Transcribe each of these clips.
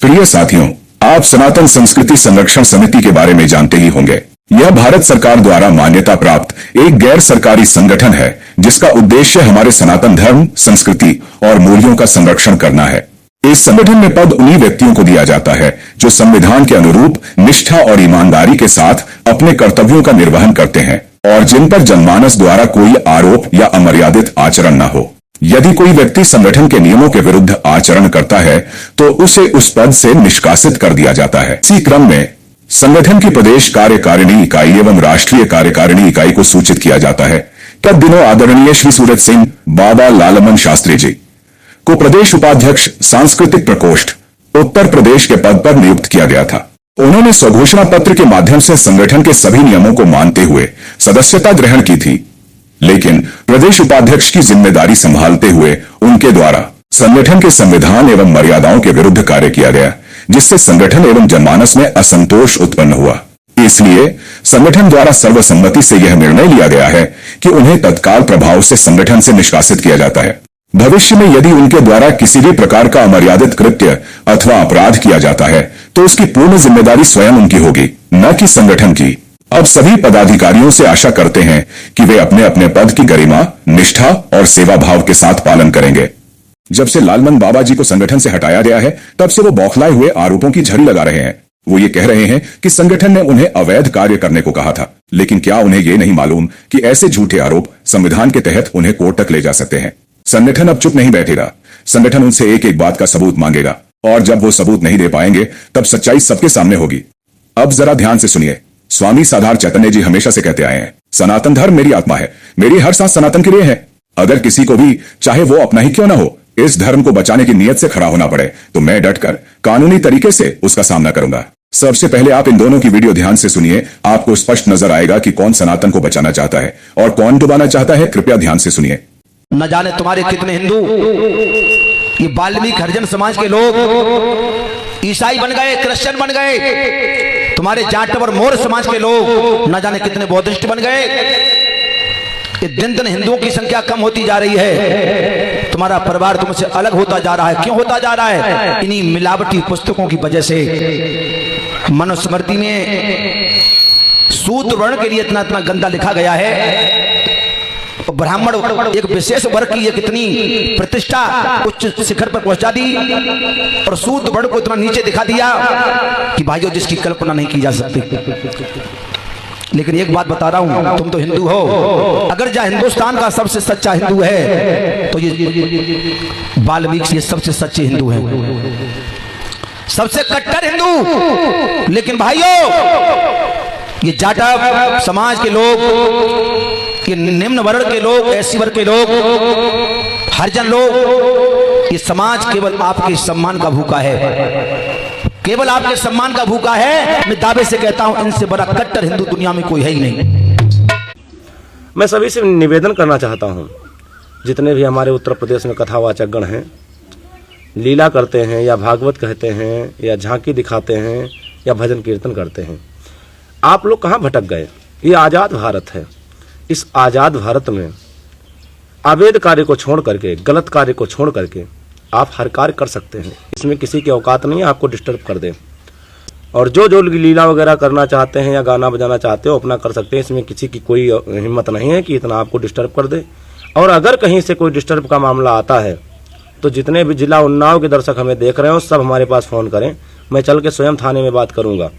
प्रिय साथियों, आप सनातन संस्कृति संरक्षण समिति के बारे में जानते ही होंगे। यह भारत सरकार द्वारा मान्यता प्राप्त एक गैर सरकारी संगठन है जिसका उद्देश्य हमारे सनातन धर्म, संस्कृति और मूल्यों का संरक्षण करना है। इस संगठन में पद उन्हीं व्यक्तियों को दिया जाता है जो संविधान के अनुरूप निष्ठा और ईमानदारी के साथ अपने कर्तव्यों का निर्वहन करते हैं और जिन पर जनमानस द्वारा कोई आरोप या अमर्यादित आचरण न हो। यदि कोई व्यक्ति संगठन के नियमों के विरुद्ध आचरण करता है तो उसे उस पद से निष्कासित कर दिया जाता है। इसी क्रम में संगठन की प्रदेश कार्यकारिणी इकाई एवं राष्ट्रीय कार्यकारिणी इकाई को सूचित किया जाता है। गत दिनों आदरणीय श्री सूरज सिंह बाबा लालमन शास्त्री जी को प्रदेश उपाध्यक्ष सांस्कृतिक प्रकोष्ठ उत्तर प्रदेश के पद पर नियुक्त किया गया था। उन्होंने स्वघोषणा पत्र के माध्यम से संगठन के सभी नियमों को मानते हुए सदस्यता ग्रहण की थी, लेकिन प्रदेश उपाध्यक्ष की जिम्मेदारी संभालते हुए उनके द्वारा संगठन के संविधान एवं मर्यादाओं के विरुद्ध कार्य किया गया, जिससे संगठन एवं जनमानस में असंतोष उत्पन्न हुआ। इसलिए संगठन द्वारा सर्वसम्मति से यह निर्णय लिया गया है कि उन्हें तत्काल प्रभाव से संगठन से निष्कासित किया जाता है। भविष्य में यदि उनके द्वारा किसी भी प्रकार का अमर्यादित कृत्य अथवा अपराध किया जाता है तो उसकी पूर्ण जिम्मेदारी स्वयं उनकी होगी, न कि संगठन की। अब सभी पदाधिकारियों से आशा करते हैं कि वे अपने अपने पद की गरिमा, निष्ठा और सेवा भाव के साथ पालन करेंगे। जब से लालमन बाबा जी को संगठन से हटाया गया है, तब से वो बौखलाए हुए आरोपों की झड़ी लगा रहे हैं। वो ये कह रहे हैं कि संगठन ने उन्हें अवैध कार्य करने को कहा था, लेकिन क्या उन्हें ये नहीं मालूम कि ऐसे झूठे आरोप संविधान के तहत उन्हें कोर्ट तक ले जा सकते हैं। संगठन अब चुप नहीं बैठेगा। संगठन उनसे एक एक बात का सबूत मांगेगा और जब वो सबूत नहीं दे पाएंगे तब सच्चाई सबके सामने होगी। अब जरा ध्यान से सुनिए। स्वामी साधार चैतन्य जी हमेशा से कहते आए हैं, सनातन धर्म मेरी आत्मा है, मेरी हर सांस सनातन के लिए है। अगर किसी को भी, चाहे वो अपना ही क्यों ना हो, इस धर्म को बचाने की नीयत से खड़ा होना पड़े तो मैं डटकर कानूनी तरीके से उसका सामना करूंगा। सबसे पहले आप इन दोनों की वीडियो ध्यान से सुनिए। आपको स्पष्ट नजर आएगा कि कौन सनातन को बचाना चाहता है और कौन डुबाना चाहता है। कृपया ध्यान से सुनिए। न जाने तुम्हारे कितने हिंदू, ये वाल्मीकि हरिजन समाज के लोग ईसाई बन गए, क्रिश्चियन बन गए। तुम्हारे जाट और मौर्य समाज के लोग न जाने कितने बौद्धिस्ट बन गए। ये दिन दिन हिंदुओं की संख्या कम होती जा रही है। तुम्हारा परिवार तुमसे अलग होता जा रहा है। क्यों होता जा रहा है? इन्हीं मिलावटी पुस्तकों की वजह से। मनुस्मृति में शूद्र वर्ण के लिए इतना इतना गंदा लिखा गया है। ब्राह्मण एक विशेष वर्ग की एक इतनी प्रतिष्ठा उच्च शिखर पर पहुंचा दी और शूद्र वर्ण को इतना नीचे दिखा दिया कि भाइयों जिसकी कल्पना नहीं की जा सकती। लेकिन एक बात बता रहा हूं, तुम तो हिंदू हो। अगर जहां हिंदुस्तान का सबसे सच्चा हिंदू है तो ये वाल्मीकि ये सबसे सच्चे हिंदू हैं, सबसे कट्टर हिंदू। लेकिन भाइयों ये जाटव समाज के लोग, ये निम्न वर्ण के लोग, एससी वर्ग के लोग, हरिजन लोग, ये समाज केवल आपके सम्मान का भूखा है, केवल आपके सम्मान का भूखा है। मैं दावे से कहता हूं इनसे बड़ा कट्टर हिंदू दुनिया में कोई है ही नहीं। मैं सभी से निवेदन करना चाहता हूं, जितने भी हमारे उत्तर प्रदेश में कथावाचक गण हैं, लीला करते हैं या भागवत कहते हैं या झांकी दिखाते हैं या भजन कीर्तन करते हैं, आप लोग कहां भटक गए? ये आज़ाद भारत है। इस आज़ाद भारत में अवैध कार्य को छोड़ करके, गलत कार्य को छोड़ करके आप हर कार्य कर सकते हैं। इसमें किसी की औकात नहीं है आपको डिस्टर्ब कर दे। और जो लीला वगैरह करना चाहते हैं या गाना बजाना चाहते हो अपना कर सकते हैं। इसमें किसी की कोई हिम्मत नहीं है कि इतना आपको डिस्टर्ब कर दे। और अगर कहीं से कोई डिस्टर्ब का मामला आता है तो जितने भी जिला उन्नाव के दर्शक हमें देख रहे हो सब हमारे पास फ़ोन करें, मैं चल के स्वयं थाने में बात करूँगा।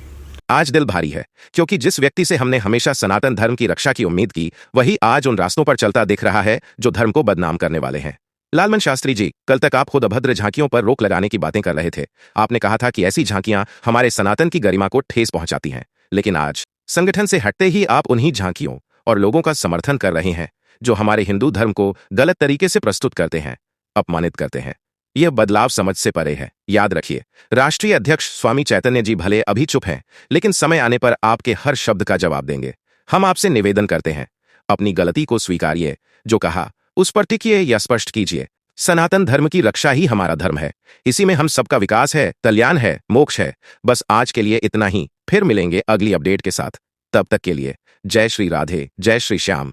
आज दिल भारी है क्योंकि जिस व्यक्ति से हमने हमेशा सनातन धर्म की रक्षा की उम्मीद की, वही आज उन रास्तों पर चलता दिख रहा है जो धर्म को बदनाम करने वाले हैं। लालमन शास्त्री जी, कल तक आप खुद अभद्र झांकियों पर रोक लगाने की बातें कर रहे थे। आपने कहा था कि ऐसी झांकियां हमारे सनातन की गरिमा को ठेस पहुंचाती हैं, लेकिन आज संगठन से हटते ही आप उन्हीं झांकियों और लोगों का समर्थन कर रहे हैं जो हमारे हिंदू धर्म को गलत तरीके से प्रस्तुत करते हैं, अपमानित करते हैं। यह बदलाव समझ से परे है। याद रखिए, राष्ट्रीय अध्यक्ष स्वामी चैतन्य जी भले अभी चुप हैं, लेकिन समय आने पर आपके हर शब्द का जवाब देंगे। हम आपसे निवेदन करते हैं, अपनी गलती को स्वीकारिए, जो कहा उस पर टिकिए या स्पष्ट कीजिए। सनातन धर्म की रक्षा ही हमारा धर्म है। इसी में हम सबका विकास है, कल्याण है, मोक्ष है। बस आज के लिए इतना ही। फिर मिलेंगे अगली अपडेट के साथ। तब तक के लिए जय श्री राधे, जय श्री श्याम।